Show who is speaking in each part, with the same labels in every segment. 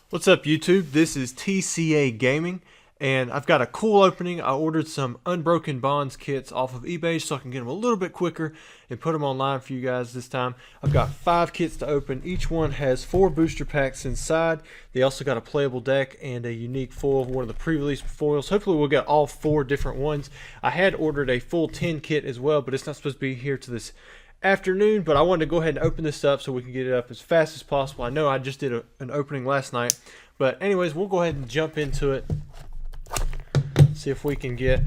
Speaker 1: What's up, YouTube? This is TCA Gaming, and I've got a cool opening. I ordered some Unbroken Bonds kits off of eBay so I can get them a little bit quicker and put them online for you guys this time. I've got 5 kits to open. Each one has 4 booster packs inside. They also got a playable deck and a unique foil, one of the pre-release foils. Hopefully we'll get all 4 different ones. I had ordered a full 10 kit as well, but it's not supposed to be here to this afternoon, but I wanted to go ahead and open this up so we can get it up as fast as possible. I know I just did an opening last night, but anyways, we'll go ahead and jump into it, see if we can get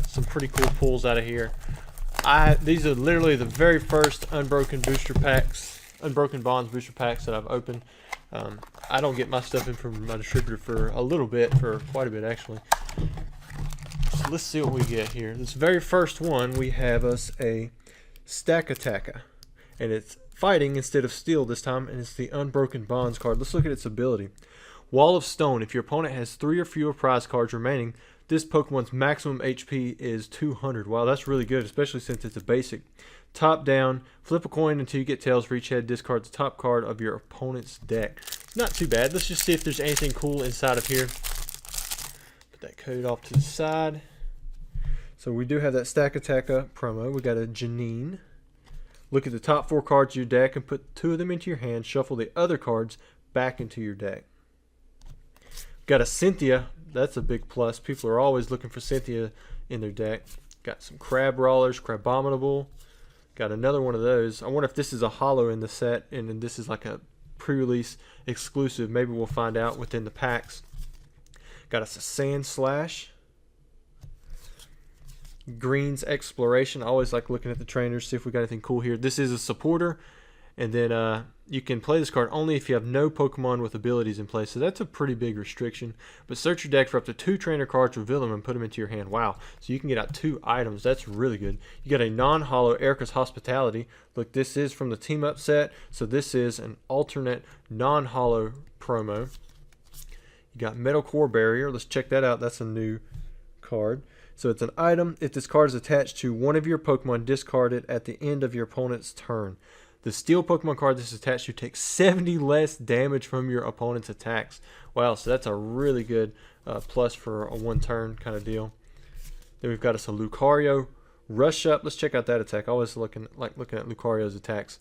Speaker 1: some pretty cool pulls out of here. These are literally the very first Unbroken booster packs, Unbroken Bonds booster packs that I've opened. I don't get my stuff in from my distributor for quite a bit actually. So let's see what we get here. This very first one, we have us a Stack Attacker, and it's fighting instead of steel this time, and it's the Unbroken Bonds card. Let's look at its ability. Wall of Stone. If your opponent has 3 or fewer prize cards remaining, this Pokemon's maximum HP is 200. Wow, that's really good, especially since it's a basic. Top down, flip a coin until you get tails for each head. Discard the top card of your opponent's deck. Not too bad. Let's just see if there's anything cool inside of here. Put that code off to the side. So we do have that Stack Attacker promo. We got a Janine. Look at the top 4 cards of your deck and put 2 of them into your hand. Shuffle the other cards back into your deck. Got a Cynthia. That's a big plus. People are always looking for Cynthia in their deck. Got some Crab Rollers, Crabominable. Got another one of those. I wonder if this is a holo in the set and then this is like a pre-release exclusive. Maybe we'll find out within the packs. Got us a Sand Slash. Green's Exploration. I always like looking at the trainers, see if we got anything cool here. This is a supporter, and then you can play this card only if you have no Pokemon with abilities in place, so that's a pretty big restriction. But search your deck for up to 2 trainer cards, reveal them, and put them into your hand. Wow, so you can get out 2 items. That's really good. You got a non-holo Erica's Hospitality. Look, this is from the Team Up set, so this is an alternate non-holo promo. You got Metal Core Barrier. Let's check that out. That's a new card. So it's an item. If this card is attached to one of your Pokemon, discard it at the end of your opponent's turn. The Steel Pokemon card this is attached to takes 70 less damage from your opponent's attacks. Wow, so that's a really good plus for a 1-turn kind of deal. Then we've got us a Lucario Rush Up. Let's check out that attack. I always looking at Lucario's attacks.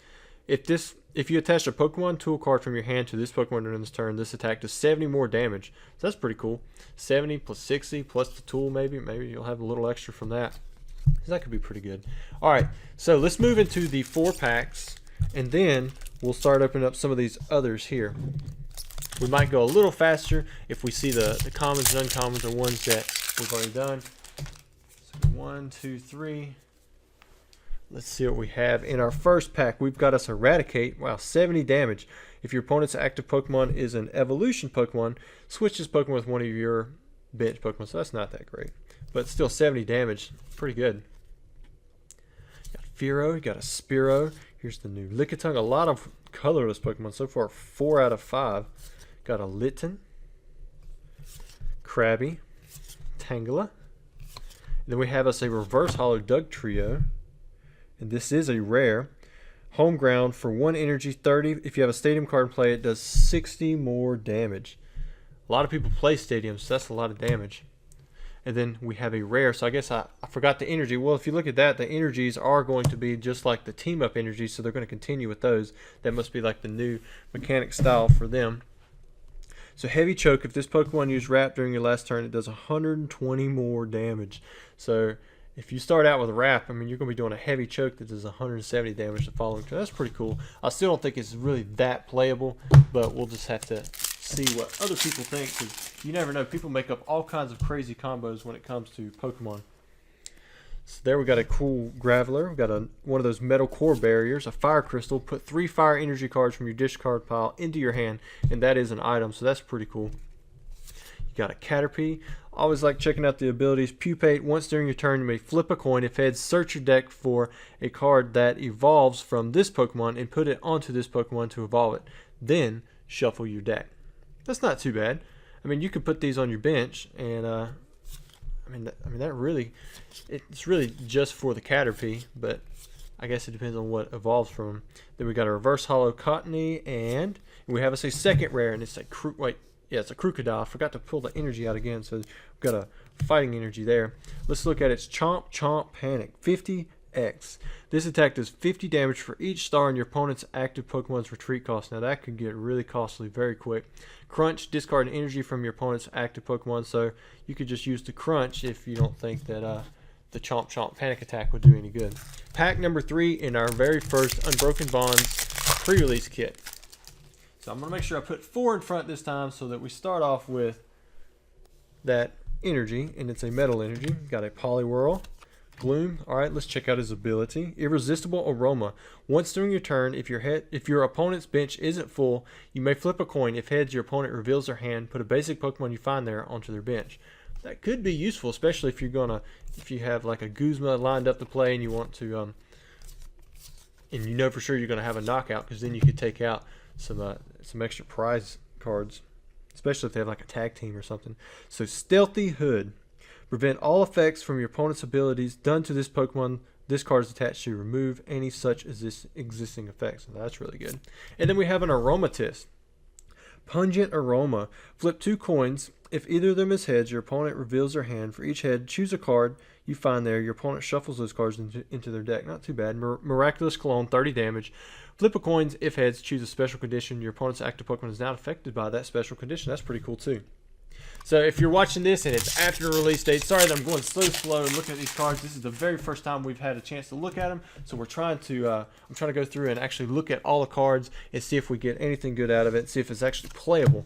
Speaker 1: If you attach a Pokemon tool card from your hand to this Pokemon during this turn, this attack does 70 more damage. So that's pretty cool. 70 plus 60 plus the tool, maybe you'll have a little extra from that. So that could be pretty good. All right, so let's move into the 4 packs, and then we'll start opening up some of these others here. We might go a little faster if we see the commons and uncommons are ones that we've already done. So 1, 2, 3. Let's see what we have. In our first pack, we've got us Eradicate. Wow, 70 damage. If your opponent's active Pokemon is an evolution Pokemon, switch this Pokemon with one of your bench Pokemon. So that's not that great. But still 70 damage. Pretty good. You got Fearow. You got a Spearow. Here's the new Lickitung. A lot of colorless Pokemon. So far, 4 out of 5. Got a Litten. Krabby. Tangela. And then we have us a Reverse Holo Dugtrio. And this is a rare. Home ground for 1 energy, 30. If you have a stadium card in play, it does 60 more damage. A lot of people play stadiums, so that's a lot of damage. And then we have a rare. So I guess I forgot the energy. Well, if you look at that, the energies are going to be just like the team up energies, so they're going to continue with those. That must be like the new mechanic style for them. So Heavy Choke, if this Pokemon used Wrap during your last turn, it does 120 more damage. So if you start out with Wrap, I mean, you're going to be doing a Heavy Choke that does 170 damage the following turn. That's pretty cool. I still don't think it's really that playable, but we'll just have to see what other people think, because you never know. People make up all kinds of crazy combos when it comes to Pokemon. So there we got a cool Graveler. We got one of those Metal Core Barriers, a Fire Crystal. Put 3 Fire Energy cards from your discard pile into your hand, and that is an item, so that's pretty cool. You got a Caterpie. Always like checking out the abilities. Pupate. Once during your turn, you may flip a coin. If heads, search your deck for a card that evolves from this Pokemon and put it onto this Pokemon to evolve it. Then shuffle your deck. That's not too bad. I mean, you could put these on your bench, and I mean that really, it's really just for the Caterpie, but I guess it depends on what evolves from them. Then we got a Reverse Holo Cottony, and We have us a second rare, and it's a it's a crocodile. I forgot to pull the energy out again, so we've got a fighting energy there. Let's look at its Chomp Chomp Panic 50x. This attack does 50 damage for each star in your opponent's active Pokemon's retreat cost. Now that could get really costly very quick. Crunch, discard energy from your opponent's active Pokemon, so you could just use the Crunch if you don't think that the Chomp Chomp Panic attack would do any good. Pack number 3 in our very first Unbroken Bonds pre-release kit. So I'm going to make sure I put 4 in front this time so that we start off with that energy, and it's a metal energy. Got a Poliwhirl, Gloom. All right, let's check out his ability. Irresistible Aroma. Once during your turn, if your opponent's bench isn't full, you may flip a coin. If heads, your opponent reveals their hand. Put a basic Pokemon you find there onto their bench. That could be useful, especially if you have like a Guzma lined up to play and you want to, and you know for sure you're going to have a knockout, because then you could take out some extra prize cards, especially if they have like a tag team or something. So Stealthy Hood. Prevent all effects from your opponent's abilities done to this Pokemon this card is attached to. Remove any such as this existing effects. So that's really good. And then we have an Aromatist. Pungent Aroma. Flip 2 coins. If either of them is heads, your opponent reveals their hand. For each head, choose a card you find there. Your opponent shuffles those cards into their deck. Not too bad. Miraculous Clone, 30 damage. Flip a coins. If heads, choose a special condition. Your opponent's active Pokemon is not affected by that special condition. That's pretty cool too. So if you're watching this and it's after the release date, sorry that I'm going so slow and looking at these cards. This is the very first time we've had a chance to look at them. So we're trying to, I'm trying to go through and actually look at all the cards and see if we get anything good out of it, see if it's actually playable.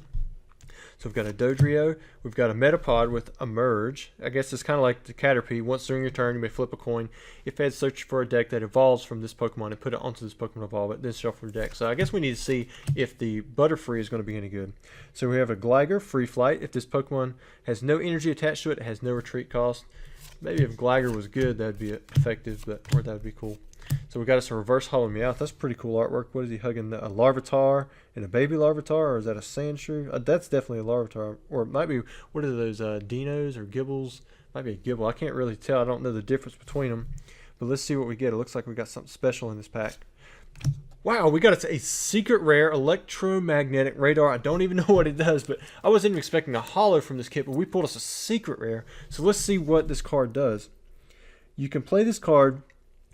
Speaker 1: So we've got a Dodrio, we've got a Metapod with Emerge. I guess it's kind of like the Caterpie. Once during your turn, you may flip a coin. If heads, search for a deck that evolves from this Pokemon and put it onto this Pokemon Evolve it, then shuffle your deck. So I guess we need to see if the Butterfree is going to be any good. So we have a Gligar, Free Flight. If this Pokemon has no energy attached to it, it has no retreat cost. Maybe if Gligar was good, that would be effective, or that would be cool. So we got us a Reverse Hollow Meowth. That's pretty cool artwork. What is he hugging? A Larvitar and a baby Larvitar, or is that a Sandshrew? That's definitely a Larvitar, or it might be, what are those, Dinos or Gibbles? Might be a Gibble. I can't really tell. I don't know the difference between them. But let's see what we get. It looks like we got something special in this pack. Wow, we got a secret rare electromagnetic radar. I don't even know what it does, but I wasn't even expecting a holo from this kit, but we pulled us a secret rare. So let's see what this card does. You can play this card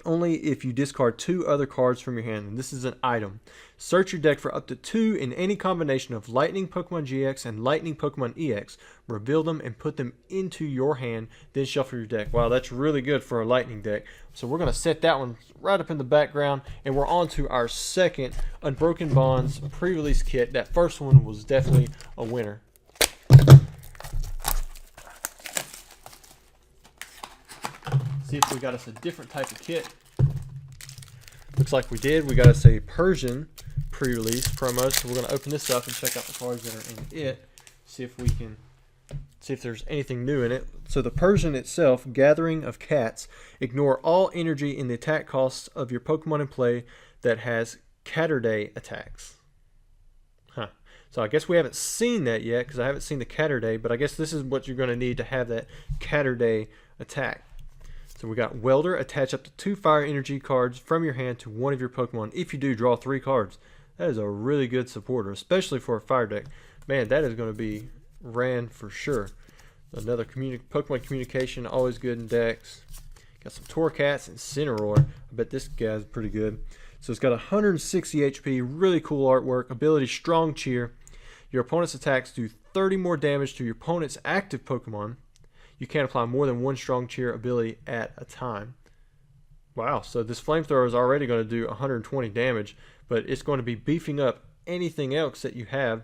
Speaker 1: only if you discard 2 other cards from your hand, and this is an item. Search your deck for up to 2 in any combination of Lightning Pokemon GX and Lightning Pokemon EX. Reveal them and put them into your hand, then shuffle your deck. Wow, that's really good for a Lightning deck. So we're going to set that one right up in the background, and we're on to our second Unbroken Bonds pre-release kit. That first one was definitely a winner. See if we got us a different type of kit. Looks like we did. We got us a Persian pre-release promo, so we're going to open this up and check out the cards that are in it. See if we can see if there's anything new in it. So the Persian itself, Gathering of Cats. Ignore all energy in the attack costs of your Pokemon in play that has Catterday attacks. Huh. So I guess we haven't seen that yet, because I haven't seen the Catterday, but I guess this is what you're going to need to have that Catterday attack. So we got Welder. Attach up to 2 fire energy cards from your hand to one of your Pokemon. If you do, draw 3 cards. That is a really good supporter, especially for a fire deck. Man, that is going to be ran for sure. Another Pokemon communication, always good in decks. Got some Torcats and Cineroar. I bet this guy's pretty good. So it's got 160 HP, really cool artwork. Ability Strong Cheer. Your opponent's attacks do 30 more damage to your opponent's active Pokemon. You can't apply more than 1 Strong Cheer ability at a time. Wow, so this Flamethrower is already going to do 120 damage, but it's going to be beefing up anything else that you have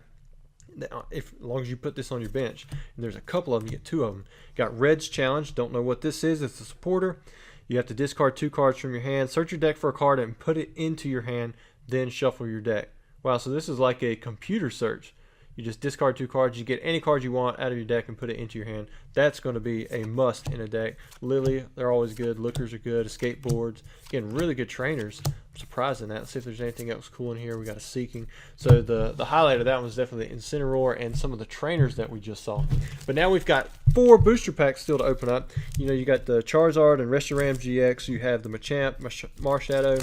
Speaker 1: as long as you put this on your bench. And there's a couple of them, you get 2 of them. Got Red's Challenge, don't know what this is, it's a supporter. You have to discard 2 cards from your hand, search your deck for a card and put it into your hand, then shuffle your deck. Wow, so this is like a computer search. You just discard 2 cards, you get any card you want out of your deck and put it into your hand. That's going to be a must in a deck. Lily, they're always good. Lookers are good. Escape boards. Again, really good trainers. I'm surprised in that. Let's see if there's anything else cool in here. We got a Seeking. So the highlight of that one was definitely Incineroar and some of the trainers that we just saw. But now we've got 4 booster packs still to open up. You know, you got the Charizard and Reshiram GX. You have the Machamp, Marshadow.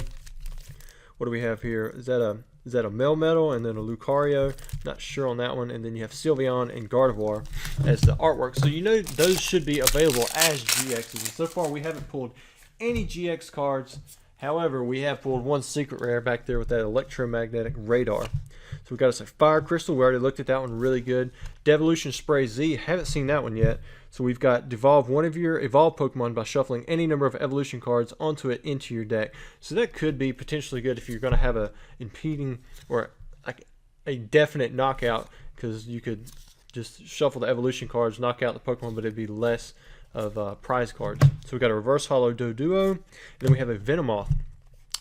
Speaker 1: What do we have here? Is that a is that a Melmetal and then a Lucario, not sure on that one, and then you have Sylveon and Gardevoir as the artwork. So you know those should be available as GXs, and so far we haven't pulled any GX cards. However, we have pulled one secret rare back there with that electromagnetic radar. So we got us a Fire Crystal. We already looked at that one, really good. Devolution Spray Z, haven't seen that one yet. So we've got devolve one of your evolved Pokemon by shuffling any number of evolution cards onto it into your deck. So that could be potentially good if you're going to have a impeding or like a definite knockout, because you could just shuffle the evolution cards, knock out the Pokemon, but it'd be less of prize cards. So we got a Reverse Hollow Doduo, and then we have a Venomoth.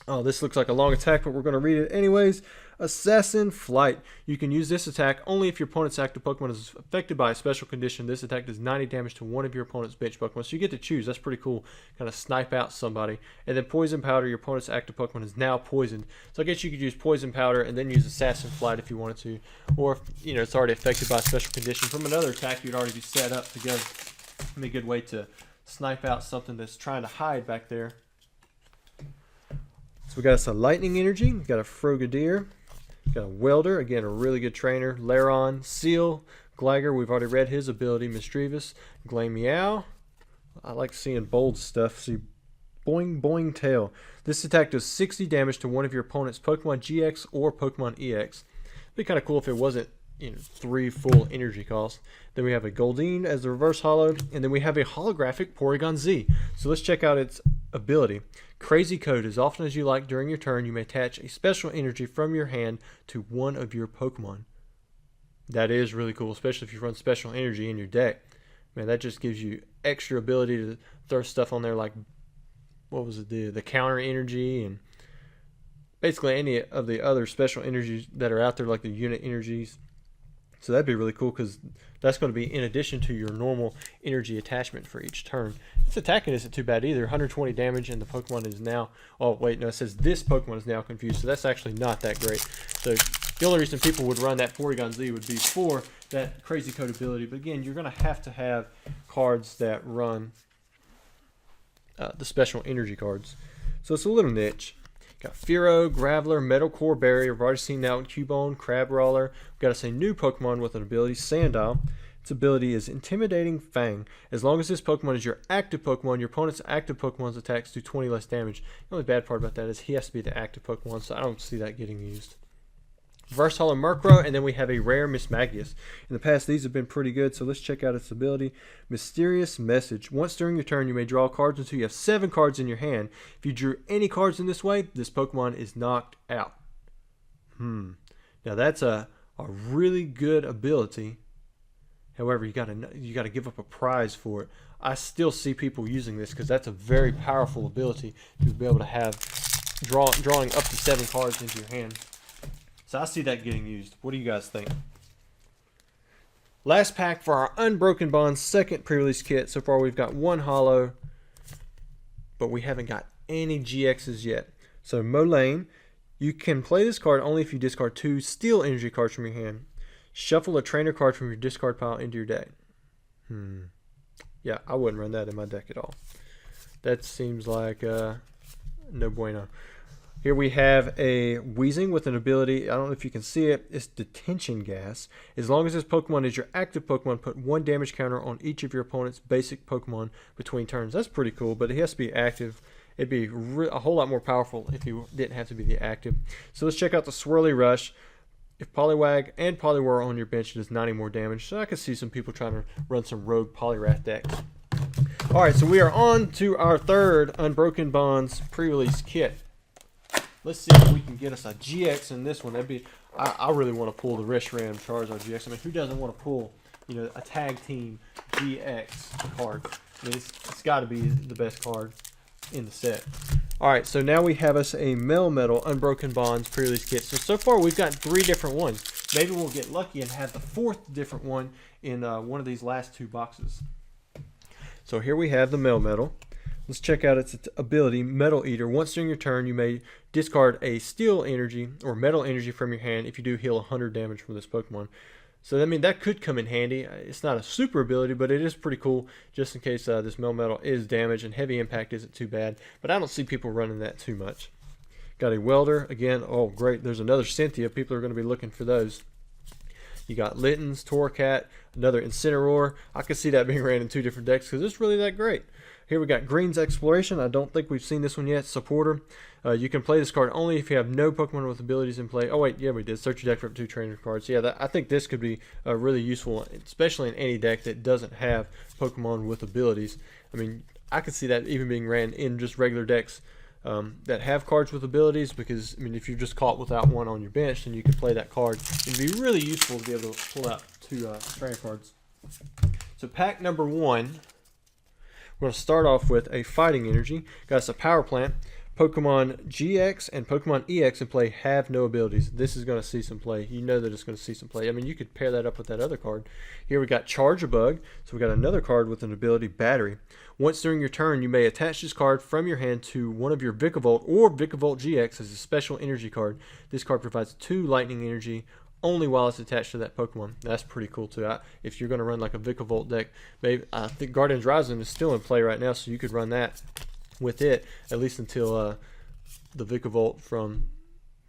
Speaker 1: Oh, this looks like a long attack, but we're going to read it anyways. Assassin Flight. You can use this attack only if your opponent's active Pokemon is affected by a special condition. This attack does 90 damage to one of your opponent's bench Pokemon. So you get to choose. That's pretty cool. Kind of snipe out somebody. And then Poison Powder. Your opponent's active Pokemon is now poisoned. So I guess you could use Poison Powder and then use Assassin Flight if you wanted to. Or if it's already affected by a special condition from another attack, you'd already be set up to go. It'd be a good way to snipe out something that's trying to hide back there. So we got us a Lightning Energy. We got a Frogadier. Got a Welder, again a really good trainer. Lairon, Seal, Gligar, we've already read his ability. Mischievous, Glameow. I like seeing bold stuff. See, Boing Boing Tail. This attack does 60 damage to one of your opponent's Pokemon GX or Pokemon EX. It'd be kind of cool if it wasn't 3 full energy costs. Then we have a Goldeen as the Reverse Hollow, and then we have a holographic Porygon Z. So let's check out its ability. Crazy Code. As often as you like during your turn, you may attach a special energy from your hand to one of your Pokemon. That is really cool, especially if you run special energy in your deck. Man, that just gives you extra ability to throw stuff on there like, what was it, the counter energy, and basically any of the other special energies that are out there, like the unit energies. So that'd be really cool, because that's going to be in addition to your normal energy attachment for each turn. This attacking isn't too bad either. 120 damage, and the Pokemon is now... Oh, wait, no, it says this Pokemon is now confused, so that's actually not that great. So the only reason people would run that Porygon Z would be for that Crazy Code ability. But again, you're going to have cards that run the special energy cards. So it's a little niche. Got Fearow, Graveler, Metal Core Barrier. We've already seen that one. Cubone, Crabrawler. We've got us a new Pokemon with an ability, Sandile. Its ability is Intimidating Fang. As long as this Pokemon is your active Pokemon, your opponent's active Pokemon's attacks do 20 less damage. The only bad part about that is he has to be the active Pokemon, so I don't see that getting used. Reverse Hollow Murkrow, and then we have a rare Mismagius. In the past, these have been pretty good, so let's check out its ability. Mysterious Message. Once during your turn, you may draw cards until you have 7 cards in your hand. If you drew any cards in this way, this Pokemon is knocked out. Now that's a really good ability. However, you gotta give up a prize for it. I still see people using this because that's a very powerful ability to be able to have drawing up to 7 cards into your hand. So I see that getting used. What do you guys think? Last pack for our Unbroken Bonds second pre-release kit. So far we've got 1 holo, but we haven't got any GXs yet. So Molayne, you can play this card only if you discard 2 Steel Energy cards from your hand. Shuffle a trainer card from your discard pile into your deck. Yeah, I wouldn't run that in my deck at all. That seems like no bueno. Here we have a Weezing with an ability, I don't know if you can see it, it's Detention Gas. As long as this Pokemon is your active Pokemon, put 1 damage counter on each of your opponent's basic Pokemon between turns. That's pretty cool, but he has to be active. It'd be a whole lot more powerful if he didn't have to be the active. So let's check out the Swirly Rush. If Poliwag and Poliwhirl are on your bench, it does 90 more damage. So I could see some people trying to run some rogue Poliwrath decks. Alright, so we are on to our third Unbroken Bonds pre-release kit. Let's see if we can get us a GX in this one. That'd be. I really want to pull the Reshiram Charizard GX. I mean, who doesn't want to pull, a tag team GX card? I mean, it's got to be the best card in the set. All right, so now we have us a Melmetal Unbroken Bonds pre-release kit. So far we've got 3 different ones. Maybe we'll get lucky and have the 4th different one in one of these last 2 boxes. So here we have the Melmetal. Let's check out its ability, Metal Eater. Once during your turn, you may discard a Steel Energy or Metal Energy from your hand if you do heal 100 damage from this Pokemon. So, I mean, that could come in handy. It's not a super ability, but it is pretty cool just in case this Melmetal is damaged, and Heavy Impact isn't too bad. But I don't see people running that too much. Got a Welder again. Oh, great! There's another Cynthia. People are going to be looking for those. You got Littens, Torcat, another Incineroar. I could see that being ran in 2 different decks because it's really that great. Here we got Green's Exploration. I don't think we've seen this one yet. Supporter. You can play this card only if you have no Pokemon with abilities in play. Oh wait, yeah, we did. Search your deck for up to 2 trainer cards. Yeah, I think this could be really useful, especially in any deck that doesn't have Pokemon with abilities. I mean, I could see that even being ran in just regular decks that have cards with abilities, because I mean, if you're just caught without one on your bench, then you can play that card. It'd be really useful to be able to pull out 2 trainer cards. So pack number 1, we're going to start off with a Fighting Energy. Got us a Power Plant. Pokemon GX and Pokemon EX in play have no abilities. This is going to see some play. You know that it's going to see some play. I mean, you could pair that up with that other card. Here we got Charge-a-Bug. So we got another card with an ability, Battery. Once during your turn, you may attach this card from your hand to one of your Vikavolt or Vikavolt GX as a special energy card. This card provides 2 lightning energy only while it's attached to that Pokemon. That's pretty cool too. If you're going to run like a Vikavolt deck, maybe I think Guardian's Rising is still in play right now, so you could run that with it at least until the Vikavolt from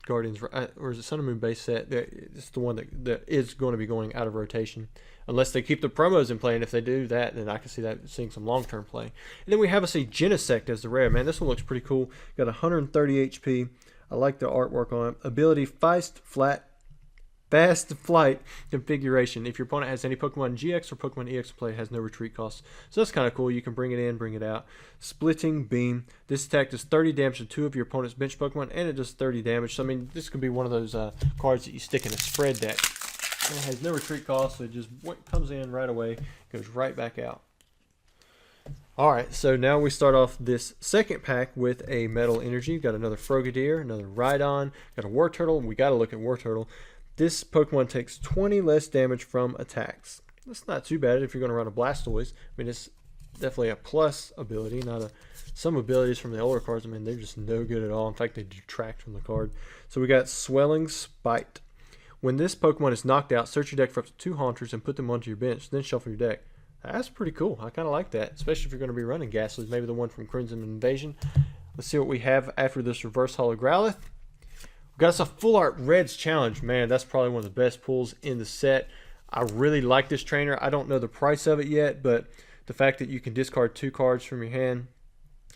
Speaker 1: Guardians, or is it Sun and Moon base set? It's the one that is going to be going out of rotation unless they keep the promos in play, and if they do that, then I can see that seeing some long-term play. And then we have us a Genesect as the rare. Man, this one looks pretty cool. Got 130 HP. I like the artwork on it. Ability Fast Flight configuration. If your opponent has any Pokemon GX or Pokemon EX play, it has no retreat costs. So that's kind of cool. You can bring it in, bring it out. Splitting Beam. This attack does 30 damage to 2 of your opponent's bench Pokemon, and it does 30 damage. So, I mean, this could be one of those cards that you stick in a spread deck. And it has no retreat costs, so it just comes in right away, goes right back out. Alright, so now we start off this second pack with a Metal Energy. Got another Frogadier, another Rhydon, got a War Turtle. We got to look at War Turtle. This Pokemon takes 20 less damage from attacks. That's not too bad if you're going to run a Blastoise. I mean, it's definitely a plus ability, not some abilities from the older cards. I mean, they're just no good at all. In fact, they detract from the card. So we got Swelling Spite. When this Pokemon is knocked out, search your deck for up to 2 Haunters and put them onto your bench, then shuffle your deck. That's pretty cool. I kind of like that, especially if you're going to be running Ghastlies, maybe the one from Crimson Invasion. Let's see what we have after this Reverse Holo Growlithe. Got us a Full Art Reds Challenge. Man, that's probably one of the best pulls in the set. I really like this trainer. I don't know the price of it yet, but the fact that you can discard 2 cards from your hand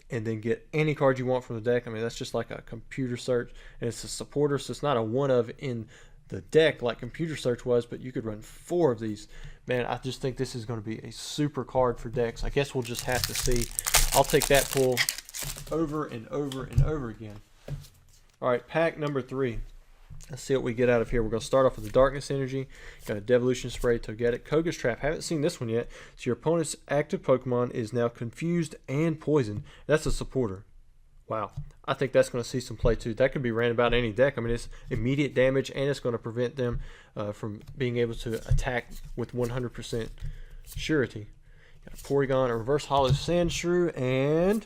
Speaker 1: and then get any card you want from the deck, I mean, that's just like a computer search. And it's a supporter, so it's not a one of in the deck like computer search was, but you could run 4 of these. Man, I just think this is going to be a super card for decks. I guess we'll just have to see. I'll take that pull over and over and over again. Alright, pack number 3. Let's see what we get out of here. We're going to start off with the Darkness Energy. Got a Devolution Spray, Togetic, Koga's Trap. Haven't seen this one yet. So your opponent's active Pokemon is now confused and poisoned. That's a supporter. Wow. I think that's going to see some play too. That could be ran about any deck. I mean, it's immediate damage, and it's going to prevent them from being able to attack with 100% surety. Got a Porygon, a Reverse Holo Sandshrew, and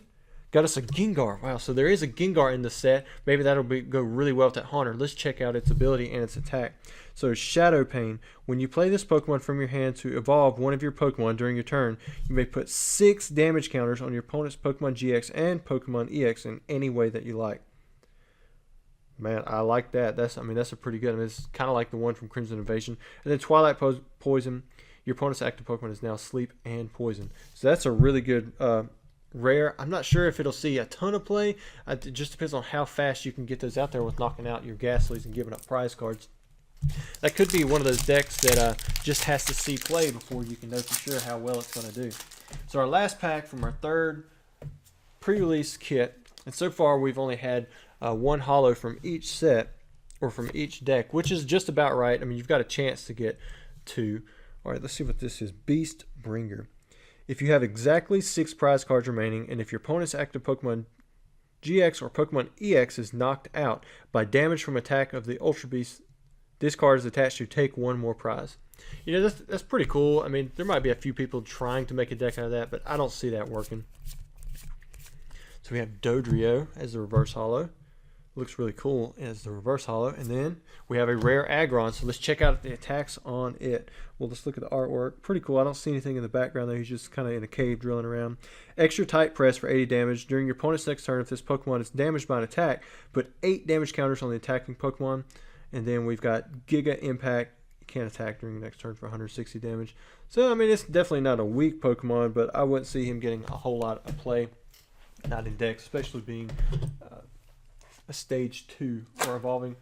Speaker 1: got us a Gengar. Wow, so there is a Gengar in the set. Maybe that'll go really well with that Haunter. Let's check out its ability and its attack. So Shadow Pain. When you play this Pokemon from your hand to evolve one of your Pokemon during your turn, you may put 6 damage counters on your opponent's Pokemon GX and Pokemon EX in any way that you like. Man, I like that. That's a pretty good. I mean, it's kind of like the one from Crimson Invasion. And then Twilight Poison. Your opponent's active Pokemon is now Sleep and Poison. So that's a really good rare. I'm not sure if it'll see a ton of play. It just depends on how fast you can get those out there with knocking out your Ghastlies and giving up prize cards. That could be one of those decks that just has to see play before you can know for sure how well it's going to do. So our last pack from our third pre-release kit, and so far we've only had 1 holo from each set, or from each deck, which is just about right. I mean, you've got a chance to get 2. All right, let's see what this is. Beast Bringer. If you have exactly 6 prize cards remaining, and if your opponent's active Pokemon GX or Pokemon EX is knocked out by damage from attack of the Ultra Beast, this card is attached to take 1 more prize. You know, that's pretty cool. I mean, there might be a few people trying to make a deck out of that, but I don't see that working. So we have Dodrio as the Reverse Holo. Looks really cool as the reverse holo. And then we have a rare Aggron. So let's check out the attacks on it. Well, let's look at the artwork. Pretty cool. I don't see anything in the background there. He's just kind of in a cave drilling around. Extra tight press for 80 damage. During your opponent's next turn, if this Pokemon is damaged by an attack, put 8 damage counters on the attacking Pokemon. And then we've got Giga Impact. You can't attack during the next turn for 160 damage. So, I mean, it's definitely not a weak Pokemon, but I wouldn't see him getting a whole lot of play. Not in decks, especially being a stage 2 or evolving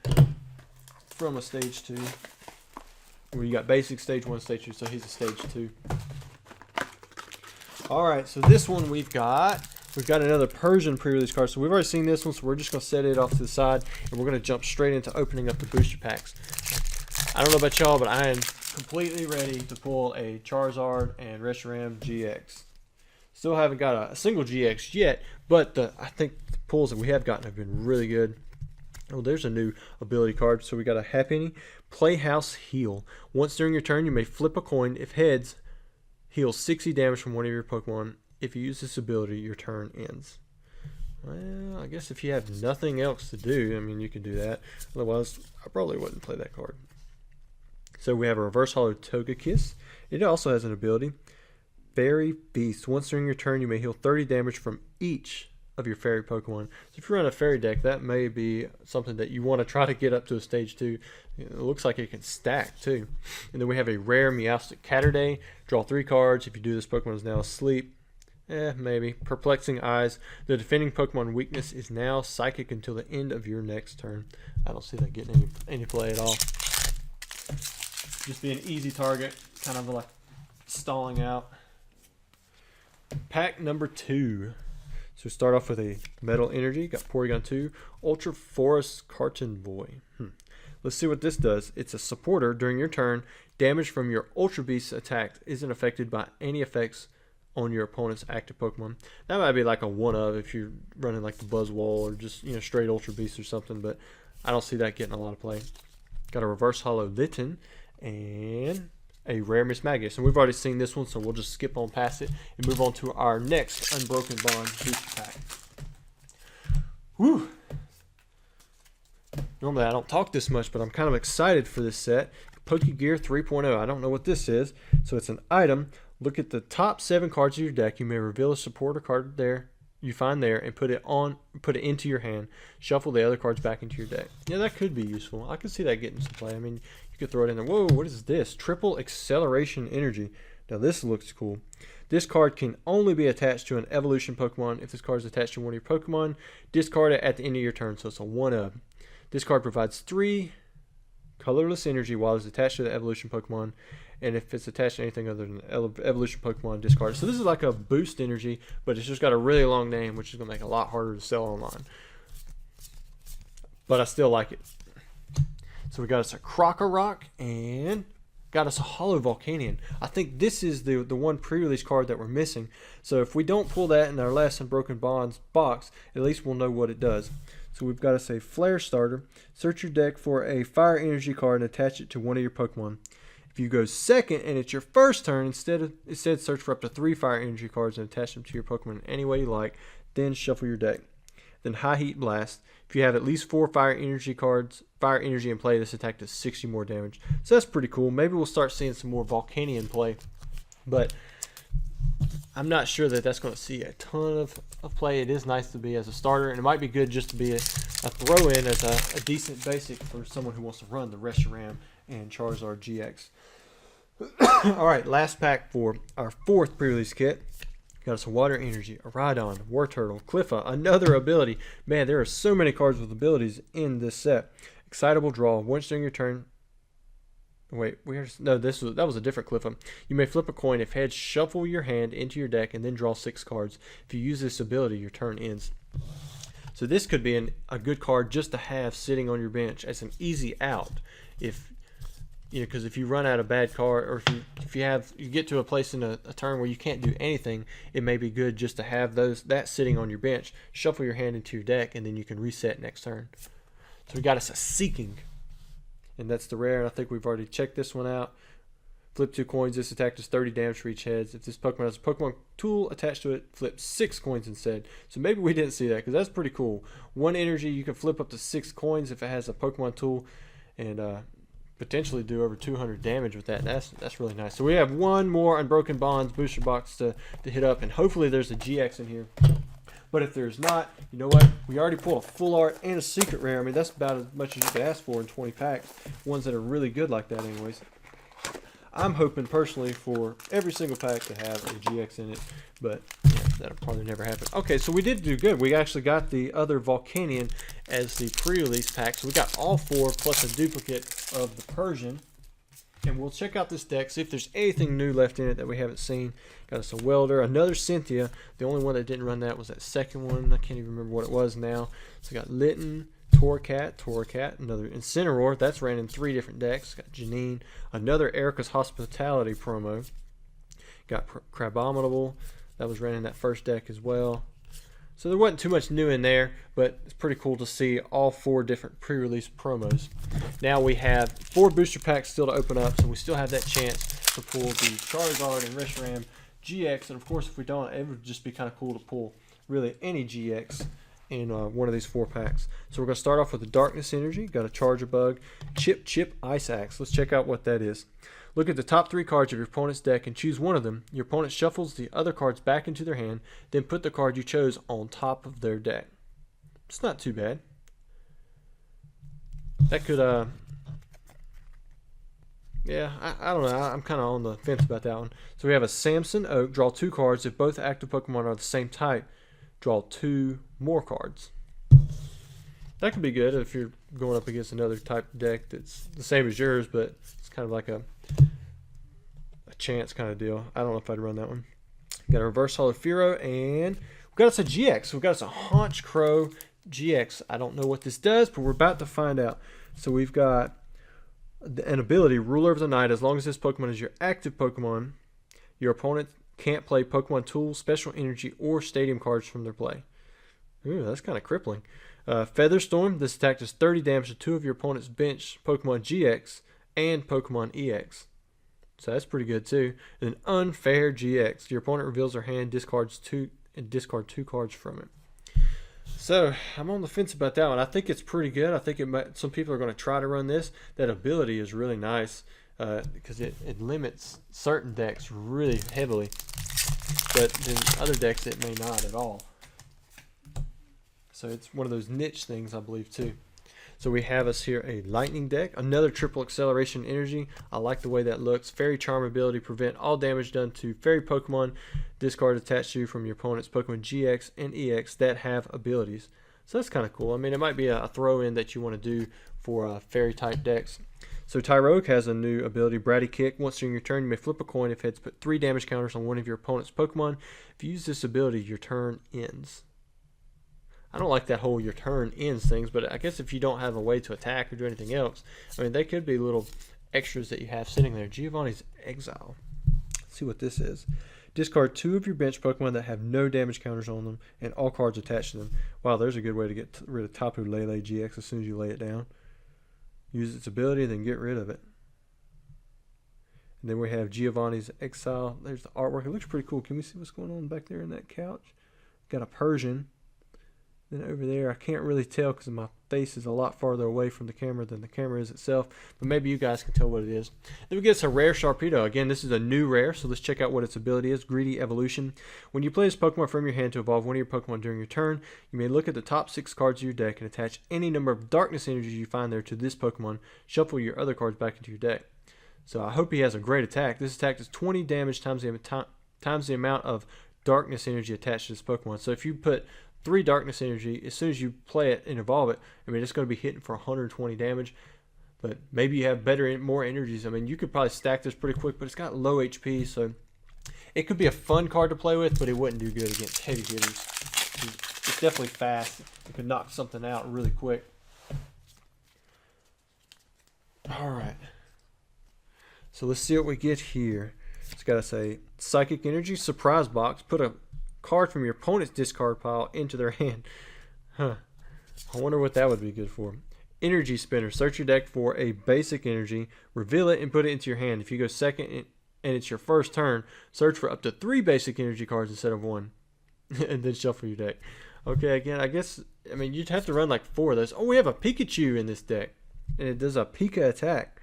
Speaker 1: from a stage 2 where you got basic stage 1, stage 2, so he's a stage 2. Alright, so this one we've got another Persian pre-release card. So we've already seen this one, so we're just going to set it off to the side and we're going to jump straight into opening up the booster packs. I don't know about y'all, but I am completely ready to pull a Charizard and Reshiram GX. Still haven't got a single GX yet, but I think the pulls that we have gotten have been really good. Oh, there's a new ability card. So we got a Happy Playhouse Heal. Once during your turn, you may flip a coin. If heads, heal 60 damage from one of your Pokemon. If you use this ability, your turn ends. Well, I guess if you have nothing else to do, I mean, you can do that. Otherwise, I probably wouldn't play that card. So we have a Reverse Holo Togekiss. It also has an ability. Fairy Beast. Once during your turn, you may heal 30 damage from each of your fairy Pokemon. So if you run a fairy deck, that may be something that you want to try to get up to a stage 2. It looks like it can stack too. And then we have a rare Meowstic Catterday. Draw 3 cards. If you do, this Pokemon is now asleep. Maybe. Perplexing Eyes. The defending Pokemon weakness is now psychic until the end of your next turn. I don't see that getting any play at all. Just be an easy target. Kind of like stalling out. Pack number 2. So start off with a Metal Energy. Got Porygon 2. Ultra Forest Carton Boy. Let's see what this does. It's a supporter. During your turn, damage from your Ultra Beast attack isn't affected by any effects on your opponent's active Pokemon. That might be like a one-of if you're running like the Buzzwole or just straight Ultra Beast or something, but I don't see that getting a lot of play. Got a Reverse Holo Litten and a rare Miss Magius. And we've already seen this one, so we'll just skip on past it and move on to our next Unbroken Bond booster pack. Whew. Normally I don't talk this much, but I'm kind of excited for this set. Pokegear 3.0. I don't know what this is. So it's an item. Look at the top 7 cards of your deck. You may reveal a supporter card there you find there and put it into your hand. Shuffle the other cards back into your deck. Yeah, that could be useful. I could see that getting some play. I mean, you could throw it in there. Whoa, what is this? Triple Acceleration Energy. Now this looks cool. This card can only be attached to an evolution Pokemon. If this card is attached to one of your Pokemon, discard it at the end of your turn. So it's a 1-of. This card provides 3 colorless energy while it's attached to the evolution Pokemon. And if it's attached to anything other than evolution Pokemon, discard it. So this is like a boost energy, but it's just got a really long name, which is going to make it a lot harder to sell online. But I still like it. So we got us a Krokorok and got us a Holo Volcanion. I think this is the one pre-release card that we're missing. So if we don't pull that in our last Unbroken Bonds box, at least we'll know what it does. So we've got us a Flare Starter. Search your deck for a Fire Energy card and attach it to one of your Pokemon. If you go second and it's your first turn, instead search for up to 3 Fire Energy cards and attach them to your Pokemon in any way you like. Then shuffle your deck. Then High Heat Blast. If you have at least 4 Fire Energy cards, Fire Energy in play, this attack does 60 more damage. So that's pretty cool. Maybe we'll start seeing some more Volcanion play. But I'm not sure that that's going to see a ton of play. It is nice to be as a starter, and it might be good just to be a throw-in as a decent basic for someone who wants to run the Reshiram and Charizard GX. Alright, last pack for our 4th pre-release kit. Got us a Water Energy, a Rhydon, Wartortle, Cliffa, another ability. Man, there are so many cards with abilities in this set. Excitable Draw. Once during your turn. Wait, that was a different Cliffa. You may flip a coin. If heads, shuffle your hand into your deck and then draw 6 cards. If you use this ability, your turn ends. So this could be a good card just to have sitting on your bench as an easy out. Because if you run out of bad card, or if you get to a place in a turn where you can't do anything, it may be good just to have that sitting on your bench. Shuffle your hand into your deck, and then you can reset next turn. So we got us a Seeking, and that's the rare. And I think we've already checked this one out. Flip 2 coins. This attack does 30 damage for each head. If this Pokemon has a Pokemon tool attached to it, flip 6 coins instead. So maybe we didn't see that because that's pretty cool. 1 energy, you can flip up to 6 coins if it has a Pokemon tool, and potentially do over 200 damage with that. That's really nice. So we have one more Unbroken Bonds booster box to hit up, and hopefully there's a GX in here. But if there's not, you know what? We already pulled a full art and a secret rare. I mean, that's about as much as you could ask for in 20 packs. Ones that are really good like that anyways. I'm hoping personally for every single pack to have a GX in it, but yeah, that'll probably never happen. Okay, so we did do good. We actually got the other Volcanion as the pre-release pack. So we got all 4 plus a duplicate of the Persian. And we'll check out this deck, see if there's anything new left in it that we haven't seen. Got us a Welder, another Cynthia. The only one that didn't run that was that second one. I can't even remember what it was now. So we got Litten, Torracat, another Incineroar. That's ran in 3 different decks. Got Janine, another Erica's Hospitality promo. Got Crabominable. That was ran in that first deck as well. So there wasn't too much new in there, but it's pretty cool to see all 4 different pre-release promos. Now we have 4 booster packs still to open up, so we still have that chance to pull the Charizard and Reshiram GX. And of course, if we don't, it would just be kind of cool to pull really any GX in one of these 4 packs. So we're going to start off with the Darkness Energy. Got a Charger Bug, Chip, Ice Axe. Let's check out what that is. Look at the top 3 cards of your opponent's deck and choose one of them. Your opponent shuffles the other cards back into their hand, then put the card you chose on top of their deck. It's not too bad. That could, yeah, I don't know. I'm kind of on the fence about that one. So we have a Samson Oak. Draw 2 cards. If both active Pokemon are the same type, draw 2 more cards. That could be good if you're going up against another type deck that's the same as yours, but it's kind of like a chance kind of deal. I don't know if I'd run that one. Got a Reverse Holo Firo, and we got us a GX. We got us a Haunch Crow GX. I don't know what this does, but we're about to find out. So we've got an ability, Ruler of the Night. As long as this Pokemon is your active Pokemon, your opponent can't play Pokemon Tools, Special Energy, or Stadium cards from their play. Ooh, that's kind of crippling. Featherstorm. This attack does 30 damage to 2 of your opponent's bench Pokemon GX and Pokemon EX. So that's pretty good too. And an Unfair GX. Your opponent reveals their hand, discards 2 cards from it. So I'm on the fence about that one. I think it's pretty good. I think some people are going to try to run this. That ability is really nice because it limits certain decks really heavily, but in other decks it may not at all. So it's one of those niche things, I believe, too. So we have us here a Lightning deck, another Triple Acceleration Energy. I like the way that looks. Fairy Charm ability, prevent all damage done to Fairy Pokemon discard attached to you from your opponent's Pokemon GX and EX that have abilities. So that's kind of cool. I mean, it might be a throw-in that you want to do for Fairy-type decks. So Tyrogue has a new ability, Bratty Kick. Once during your turn, you may flip a coin if heads put 3 damage counters on one of your opponent's Pokemon. If you use this ability, your turn ends. I don't like that whole your turn ends things, but I guess if you don't have a way to attack or do anything else, I mean, they could be little extras that you have sitting there. Giovanni's Exile. Let's see what this is. Discard 2 of your bench Pokemon that have no damage counters on them and all cards attached to them. Wow, there's a good way to get rid of Tapu Lele GX as soon as you lay it down. Use its ability, then get rid of it. And then we have Giovanni's Exile. There's the artwork. It looks pretty cool. Can we see what's going on back there in that couch? Got a Persian. Then over there, I can't really tell because my face is a lot farther away from the camera than the camera is itself, but maybe you guys can tell what it is. Then we get us a rare Sharpedo. Again, this is a new rare, so let's check out what its ability is. Greedy Evolution. When you play this Pokemon from your hand to evolve one of your Pokemon during your turn, you may look at the top 6 cards of your deck and attach any number of Darkness energies you find there to this Pokemon. Shuffle your other cards back into your deck. So I hope he has a great attack. This attack does 20 damage times the amount of Darkness energy attached to this Pokemon. So if you put 3 Darkness energy, as soon as you play it and evolve it, I mean, it's going to be hitting for 120 damage. But maybe you have more energies. I mean, you could probably stack this pretty quick, but it's got low HP, so it could be a fun card to play with, but it wouldn't do good against heavy hitters. It's definitely fast. It could knock something out really quick. All right. So let's see what we get here. It's got to say Psychic Energy, Surprise Box. Put a card from your opponent's discard pile into their hand. I wonder what that would be good for. Energy spinner. Search your deck for a basic energy, reveal it, and put it into your hand. If you go second and it's your first turn, search for up to 3 basic energy cards instead of 1. And then shuffle your deck. Okay, again, I mean, you'd have to run like 4 of those. Oh, we have a Pikachu in this deck. And it does a Pika attack.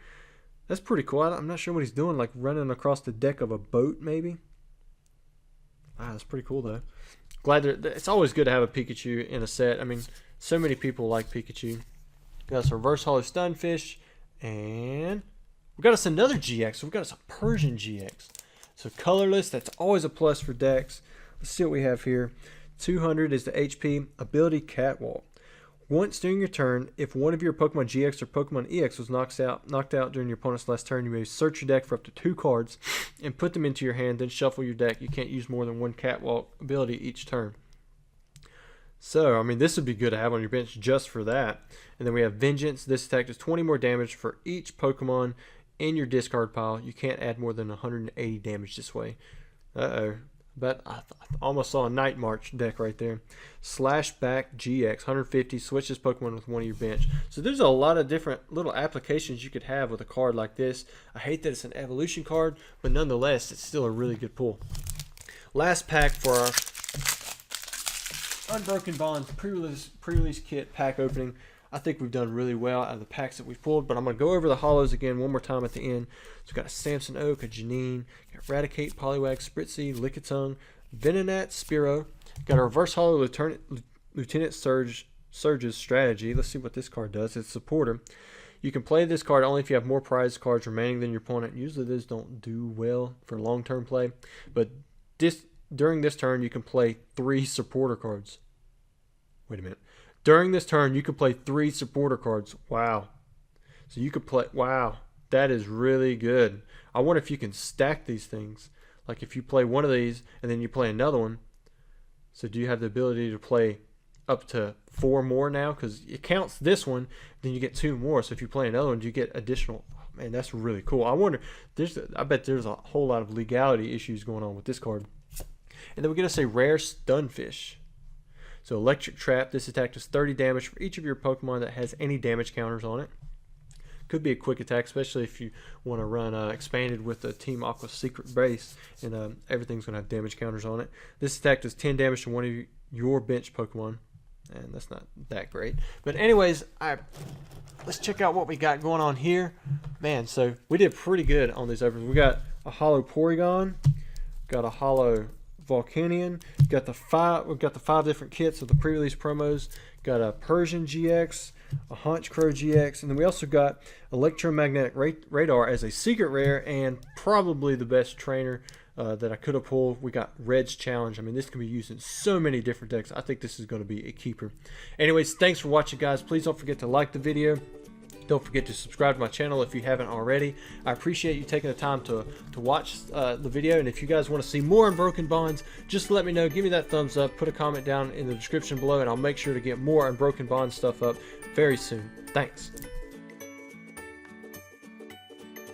Speaker 1: That's pretty cool. I'm not sure what he's doing, like running across the deck of a boat, maybe. Ah, that's pretty cool, though. Glad it's always good to have a Pikachu in a set. I mean, so many people like Pikachu. Got us a reverse hollow Stunfish, and we got us another GX. So we got us a Persian GX. So colorless, that's always a plus for decks. Let's see what we have here. 200 is the HP. Ability Catwalk. Once during your turn, if one of your Pokemon GX or Pokemon EX was knocked out during your opponent's last turn, you may search your deck for up to 2 cards and put them into your hand, then shuffle your deck. You can't use more than 1 Catwalk ability each turn. So, I mean, this would be good to have on your bench just for that. And then we have Vengeance. This attack does 20 more damage for each Pokemon in your discard pile. You can't add more than 180 damage this way. Uh-oh. But I almost saw a Night March deck right there. Slashback GX, 150, switch this Pokemon with one of your bench. So there's a lot of different little applications you could have with a card like this. I hate that it's an evolution card, but nonetheless, it's still a really good pull. Last pack for our Unbroken Bonds pre-release kit pack opening. I think we've done really well out of the packs that we've pulled, but I'm going to go over the hollows again one more time at the end. So we've got a Samson Oak, a Janine, got Eradicate, Poliwag, Spritzy, Lickitung, Venonat, Spearow. Got a reverse hollow Lieutenant Surge's Strategy. Let's see what this card does. It's a supporter. You can play this card only if you have more prize cards remaining than your opponent. Usually those don't do well for long-term play, but during this turn you can play 3 supporter cards. Wait a minute. During this turn, you can play 3 supporter cards. Wow. So you could play... Wow. That is really good. I wonder if you can stack these things. Like if you play one of these and then you play another one. So do you have the ability to play up to 4 more now? Because it counts this one, then you get 2 more. So if you play another one, you get additional... Oh, man, that's really cool. I wonder... I bet there's a whole lot of legality issues going on with this card. And then we get us a rare Stunfish. So Electric Trap, this attack does 30 damage for each of your Pokemon that has any damage counters on it. Could be a quick attack, especially if you want to run expanded with the Team Aqua secret base, and everything's going to have damage counters on it. This attack does 10 damage to one of your bench Pokemon, and that's not that great. But anyways, let's check out what we got going on here. Man, so we did pretty good on these openings. We got a Hollow Porygon, got a Hollow Volcanion, got the 5 different kits of the pre-release promos, got a Persian GX, a Honchkrow GX, and then we also got Electromagnetic Radar as a secret rare and probably the best trainer that I could have pulled. We got Red's Challenge. I mean, this can be used in so many different decks. I think this is going to be a keeper. Anyways, thanks for watching, guys. Please don't forget to like the video. Don't forget to subscribe to my channel if you haven't already. I appreciate you taking the time to watch the video. And if you guys want to see more Unbroken Bonds, just let me know. Give me that thumbs up. Put a comment down in the description below, and I'll make sure to get more Unbroken Bonds stuff up very soon. Thanks.